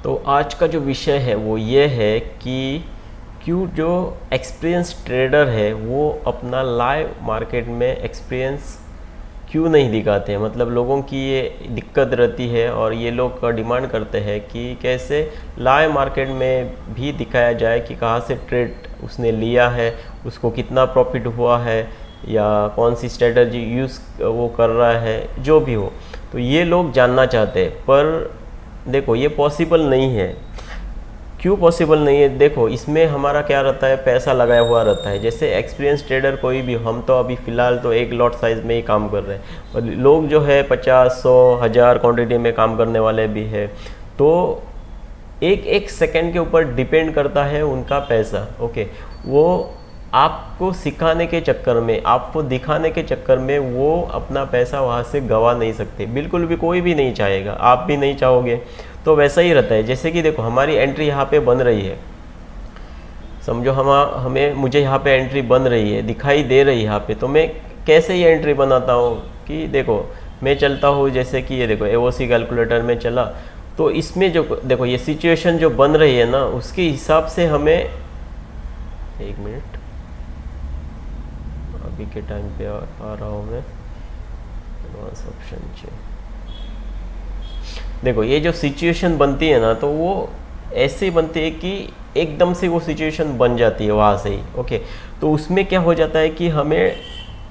तो आज का जो विषय है वो ये है कि क्यों जो एक्सपीरियंस ट्रेडर है वो अपना लाइव मार्केट में एक्सपीरियंस क्यों नहीं दिखाते हैं। मतलब लोगों की ये दिक्कत रहती है और ये लोग डिमांड करते हैं कि कैसे लाइव मार्केट में भी दिखाया जाए कि कहाँ से ट्रेड उसने लिया है, उसको कितना प्रॉफिट हुआ है या कौन सी स्ट्रेटजी यूज़ वो कर रहा है, जो भी हो। तो ये लोग जानना चाहते हैं, पर देखो ये पॉसिबल नहीं है। क्यों पॉसिबल नहीं है? देखो इसमें हमारा क्या रहता है, पैसा लगाया हुआ रहता है। जैसे एक्सपीरियंस ट्रेडर कोई भी, हम तो अभी फ़िलहाल तो एक लॉट साइज़ में ही काम कर रहे हैं, और लोग जो है 50, 100, 1000 क्वांटिटी में काम करने वाले भी है। तो एक एक सेकंड के ऊपर डिपेंड करता है उनका पैसा। ओके, वो आपको सिखाने के चक्कर में, आपको दिखाने के चक्कर में वो अपना पैसा वहाँ से गंवा नहीं सकते। बिल्कुल भी कोई भी नहीं चाहेगा, आप भी नहीं चाहोगे। तो वैसा ही रहता है। जैसे कि देखो हमारी एंट्री यहाँ पे बन रही है, समझो मुझे यहाँ पे एंट्री बन रही है, दिखाई दे रही है यहाँ पे। तो मैं कैसे ये एंट्री बनाता हूँ कि देखो मैं चलता हूँ, जैसे कि ये देखो एओसी कैलकुलेटर में चला, तो इसमें जो देखो ये सिचुएशन जो बन रही है ना, उसके हिसाब से हमें, एक मिनट अभी के टाइम पे आ रहा हूँ मैं, एडवांस ऑप्शन चाहिए। देखो ये जो सिचुएशन बनती है ना, तो वो ऐसे बनती है कि एकदम से वो सिचुएशन बन जाती है वहाँ से ही। ओके, तो उसमें क्या हो जाता है कि हमें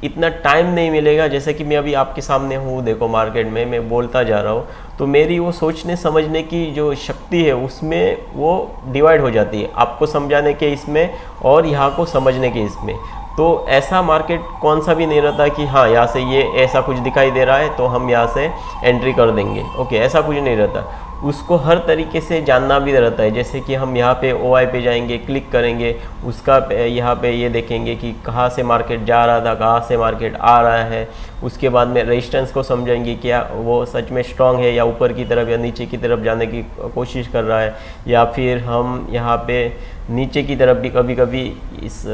इतना टाइम नहीं मिलेगा। जैसे कि मैं अभी आपके सामने हूँ, देखो मार्केट में मैं बोलता जा रहा हूँ, तो मेरी वो सोचने समझने की जो शक्ति है उसमें वो डिवाइड हो जाती है, आपको समझाने के इसमें और यहाँ को समझने के इसमें। तो ऐसा मार्केट कौन सा भी नहीं रहता कि हाँ यहाँ से ये ऐसा कुछ दिखाई दे रहा है तो हम यहाँ से एंट्री कर देंगे। ओके, ऐसा कुछ नहीं रहता। उसको हर तरीके से जानना भी रहता है। जैसे कि हम यहाँ पे OI पे जाएंगे, क्लिक करेंगे, उसका यहाँ पे ये देखेंगे कि कहाँ से मार्केट जा रहा था, कहाँ से मार्केट आ रहा है। उसके बाद में रेजिस्टेंस को समझेंगे, क्या वो सच में स्ट्रांग है या ऊपर की तरफ या नीचे की तरफ जाने की कोशिश कर रहा है, या फिर हम यहाँ पे नीचे की तरफ भी कभी कभी इस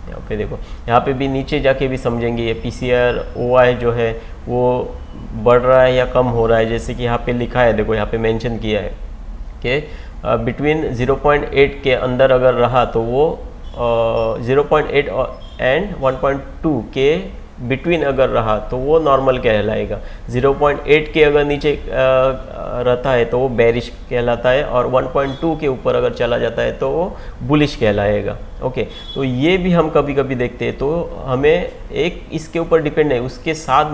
यहाँ पे देखो, यहाँ पे भी नीचे जाके भी समझेंगे ये PCR OI जो है वो बढ़ रहा है या कम हो रहा है। जैसे कि यहाँ पे लिखा है, देखो यहाँ पे मेंशन किया है कि बिटवीन 0.8 के अंदर अगर रहा तो वो 0.8 एंड 1.2 के बिटवीन अगर रहा तो वो नॉर्मल कहलाएगा। 0.8 के अगर नीचे रहता है तो वो बेरिश कहलाता है, और 1.2 के ऊपर अगर चला जाता है तो वो बुलिश कहलाएगा। ओके, तो ये भी हम कभी कभी देखते हैं। तो हमें एक इसके ऊपर डिपेंड है, उसके साथ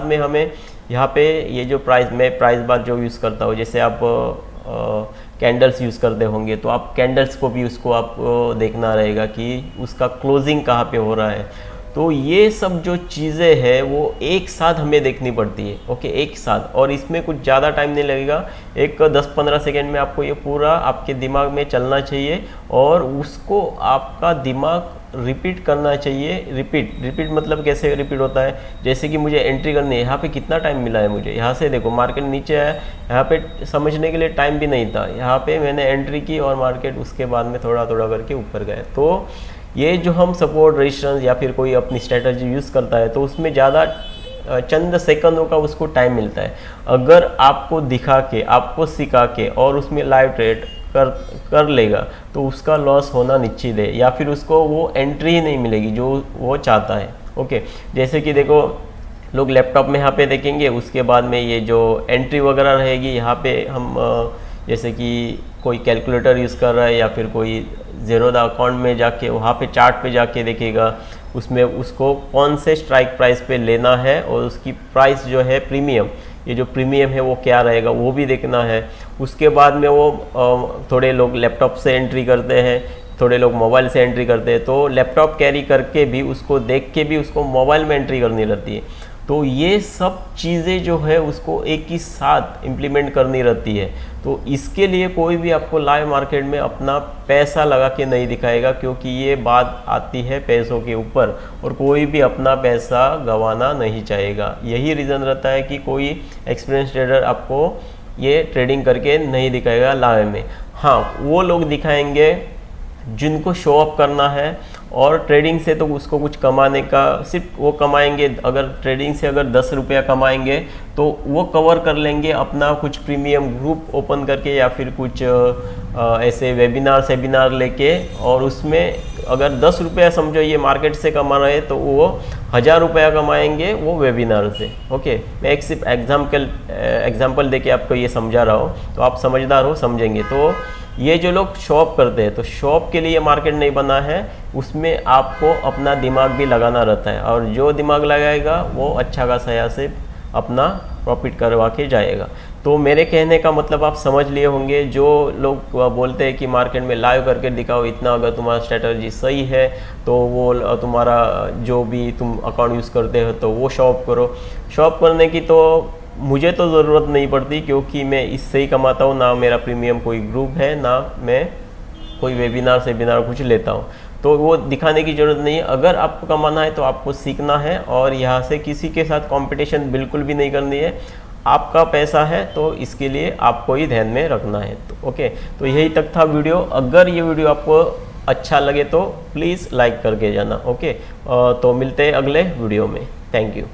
में हमें यहाँ पे ये जो मैं प्राइस बार जो यूज़ करता हूँ, जैसे आप कैंडल्स यूज़ करते होंगे तो आप कैंडल्स को भी उसको आप देखना रहेगा कि उसका क्लोजिंग कहाँ पे हो रहा है। तो ये सब जो चीज़ें हैं वो एक साथ हमें देखनी पड़ती है। ओके, एक साथ, और इसमें कुछ ज़्यादा टाइम नहीं लगेगा। एक 10-15 सेकेंड में आपको ये पूरा आपके दिमाग में चलना चाहिए, और उसको आपका दिमाग रिपीट करना चाहिए। रिपीट मतलब कैसे रिपीट होता है? जैसे कि मुझे एंट्री करनी है, यहाँ पे कितना टाइम मिला है मुझे, यहाँ से देखो मार्केट नीचे आया, यहाँ पे समझने के लिए टाइम भी नहीं था, यहाँ पे मैंने एंट्री की और मार्केट उसके बाद में थोड़ा थोड़ा करके ऊपर गए। तो ये जो हम सपोर्ट रेजिस्टेंस या फिर कोई अपनी स्ट्रेटजी यूज़ करता है तो उसमें ज़्यादा चंद सेकंडों का उसको टाइम मिलता है। अगर आपको दिखा के, आपको सिखा के और उसमें लाइव ट्रेड कर लेगा तो उसका लॉस होना निश्चित है, या फिर उसको वो एंट्री ही नहीं मिलेगी जो वो चाहता है। ओके, जैसे कि देखो लोग लैपटॉप में यहाँ पे देखेंगे, उसके बाद में ये जो एंट्री वगैरह रहेगी यहाँ पे हम जैसे कि कोई कैलकुलेटर यूज़ कर रहा है या फिर कोई ज़ेरोधा अकाउंट में जाके वहाँ पे चार्ट पे जाके देखेगा, उसमें उसको कौन से स्ट्राइक प्राइस पे लेना है और उसकी प्राइस जो है प्रीमियम, ये जो प्रीमियम है वो क्या रहेगा वो भी देखना है। उसके बाद में वो थोड़े लोग लैपटॉप से एंट्री करते हैं, थोड़े लोग मोबाइल से एंट्री करते हैं। तो लैपटॉप कैरी करके भी उसको देख के भी उसको मोबाइल में एंट्री करनी रहती है। तो ये सब चीज़ें जो है उसको एक ही साथ इम्प्लीमेंट करनी रहती है। तो इसके लिए कोई भी आपको लाइव मार्केट में अपना पैसा लगा के नहीं दिखाएगा, क्योंकि ये बात आती है पैसों के ऊपर, और कोई भी अपना पैसा गंवाना नहीं चाहेगा। यही रीज़न रहता है कि कोई एक्सपीरियंस ट्रेडर आपको ये ट्रेडिंग करके नहीं दिखाएगा लाइव में। हाँ, वो लोग दिखाएंगे जिनको शो ऑफ करना है, और ट्रेडिंग से तो उसको कुछ कमाने का, सिर्फ वो कमाएंगे, अगर ट्रेडिंग से अगर 10 रुपया कमाएंगे तो वो कवर कर लेंगे अपना कुछ प्रीमियम ग्रुप ओपन करके या फिर कुछ ऐसे सेमिनार लेके, और उसमें अगर 10 रुपया समझो ये मार्केट से कमा रहे हैं तो वो 1000 रुपया कमाएंगे वो वेबिनार से। ओके, मैं एक सिर्फ एग्जाम्पल देके आपको ये समझा रहा हूँ, तो आप समझदार हो, समझेंगे। तो ये जो लोग शॉप करते हैं, तो शॉप के लिए मार्केट नहीं बना है, उसमें आपको अपना दिमाग भी लगाना रहता है, और जो दिमाग लगाएगा वो अच्छा खासा यहाँ से अपना प्रॉफिट करवा के जाएगा। तो मेरे कहने का मतलब आप समझ लिए होंगे। जो लोग बोलते हैं कि मार्केट में लाइव करके दिखाओ इतना, अगर तुम्हारा स्ट्रेटजी सही है तो वो तुम्हारा जो भी तुम अकाउंट यूज़ करते हो तो वो शॉप करो। शॉप करने की तो मुझे तो ज़रूरत नहीं पड़ती, क्योंकि मैं इससे ही कमाता हूँ, ना मेरा प्रीमियम कोई ग्रुप है, ना मैं कोई सेमिनार कुछ लेता हूँ, तो वो दिखाने की ज़रूरत नहीं है। अगर आपको कमाना है तो आपको सीखना है, और यहाँ से किसी के साथ कंपटीशन बिल्कुल भी नहीं करनी है। आपका पैसा है तो इसके लिए आपको ही ध्यान में रखना है। तो ओके, तो यही तक था वीडियो। अगर ये वीडियो आपको अच्छा लगे तो प्लीज़ लाइक करके जाना। ओके, तो मिलते हैं अगले वीडियो में। Thank you.